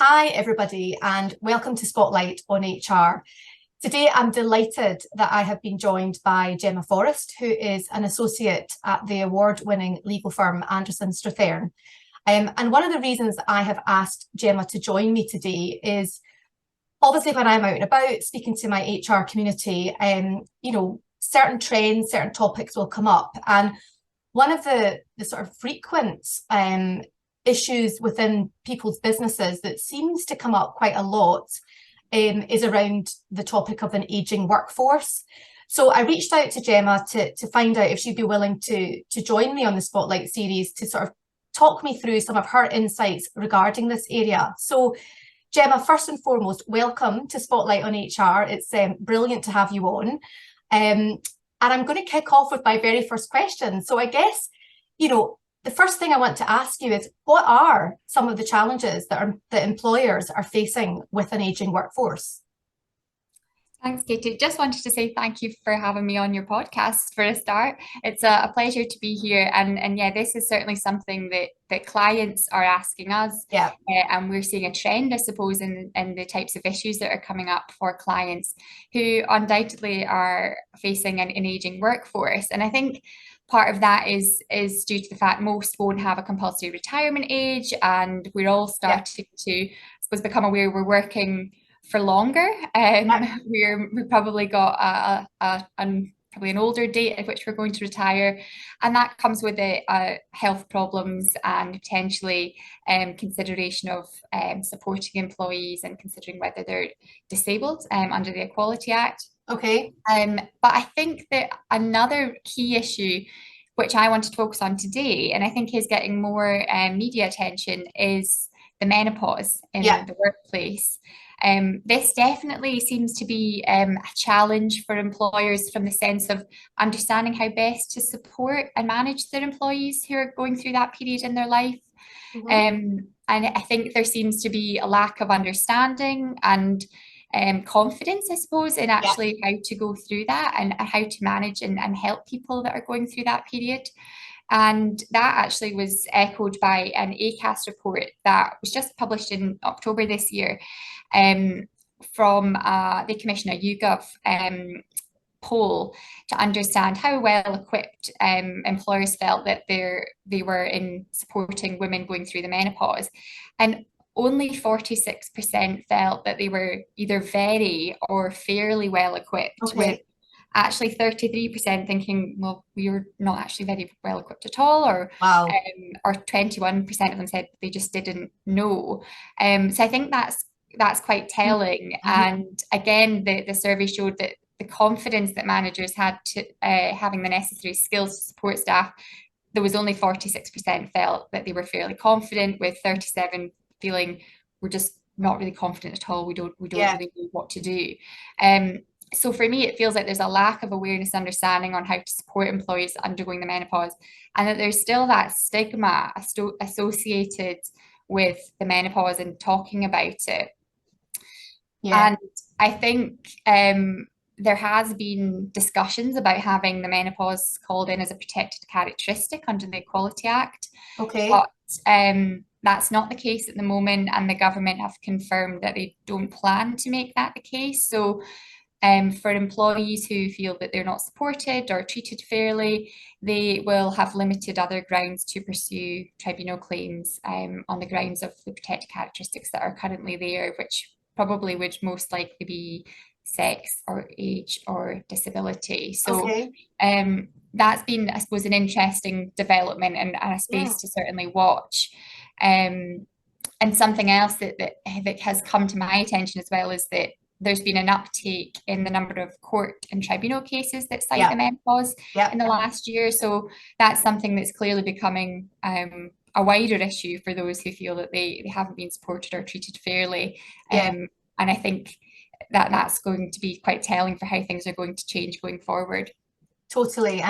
Hi, everybody, and welcome to Spotlight on HR. Today, I'm delighted that I have been joined by Jemma Forrest, who is an associate at the award-winning legal firm Anderson Strathern. And one of the reasons I have asked Jemma to join me today is obviously when I'm out and about speaking to my HR community, certain trends, certain topics will come up. And one of the sort of frequent issues within people's businesses that seems to come up quite a lot is around the topic of an aging workforce. So I reached out to Jemma to find out if she'd be willing to join me on the Spotlight series to sort of talk me through some of her insights regarding this area. So Jemma, first and foremost, welcome to Spotlight on HR. It's brilliant to have you on. And I'm going to kick off with my very first question. So I guess, the first thing I want to ask you is, what are some of the challenges that employers are facing with an aging workforce? Thanks, Katie. Just wanted to say thank you for having me on your podcast for a start. It's a pleasure to be here. And yeah, this is certainly something that clients are asking us. Yeah. And we're seeing a trend, I suppose, in the types of issues that are coming up for clients who undoubtedly are facing an aging workforce. And I think part of that is due to the fact most won't have a compulsory retirement age, and we're all starting to, I suppose, become aware we're working for longer. We've probably got probably an older date at which we're going to retire, and that comes with it health problems and potentially consideration of supporting employees and considering whether they're disabled under the Equality Act. Okay. But I think that another key issue which I want to focus on today, and I think is getting more media attention, is the menopause in the workplace. This definitely seems to be a challenge for employers from the sense of understanding how best to support and manage their employees who are going through that period in their life. And I think there seems to be a lack of understanding and confidence, I suppose, in actually how to go through that and how to manage and help people that are going through that period. And that actually was echoed by an ACAS report that was just published in October this year from the Commission, a YouGov poll to understand how well equipped employers felt that they were in supporting women going through the menopause. And only 46% felt that they were either very or fairly well equipped, with actually 33% thinking, well, we were not actually very well equipped at all, or 21% of them said they just didn't know. So I think that's quite telling. And again, the survey showed that the confidence that managers had to having the necessary skills to support staff, there was only 46% felt that they were fairly confident, with 37 feeling we're just not really confident at all. We don't really know what to do. So for me, it feels like there's a lack of awareness, understanding on how to support employees undergoing the menopause, and that there's still that stigma associated with the menopause and talking about it. And I think there has been discussions about having the menopause called in as a protected characteristic under the Equality Act. But that's not the case at the moment, and the government have confirmed that they don't plan to make that the case. So for employees who feel that they're not supported or treated fairly, they will have limited other grounds to pursue tribunal claims on the grounds of the protected characteristics that are currently there, which probably would most likely be sex or age or disability. So that's been, I suppose, an interesting development and a space to certainly watch. And something else that has come to my attention as well is that there's been an uptake in the number of court and tribunal cases that cite the menopause in the last year. So that's something that's clearly becoming a wider issue for those who feel that they haven't been supported or treated fairly. And I think that's going to be quite telling for how things are going to change going forward. Totally. And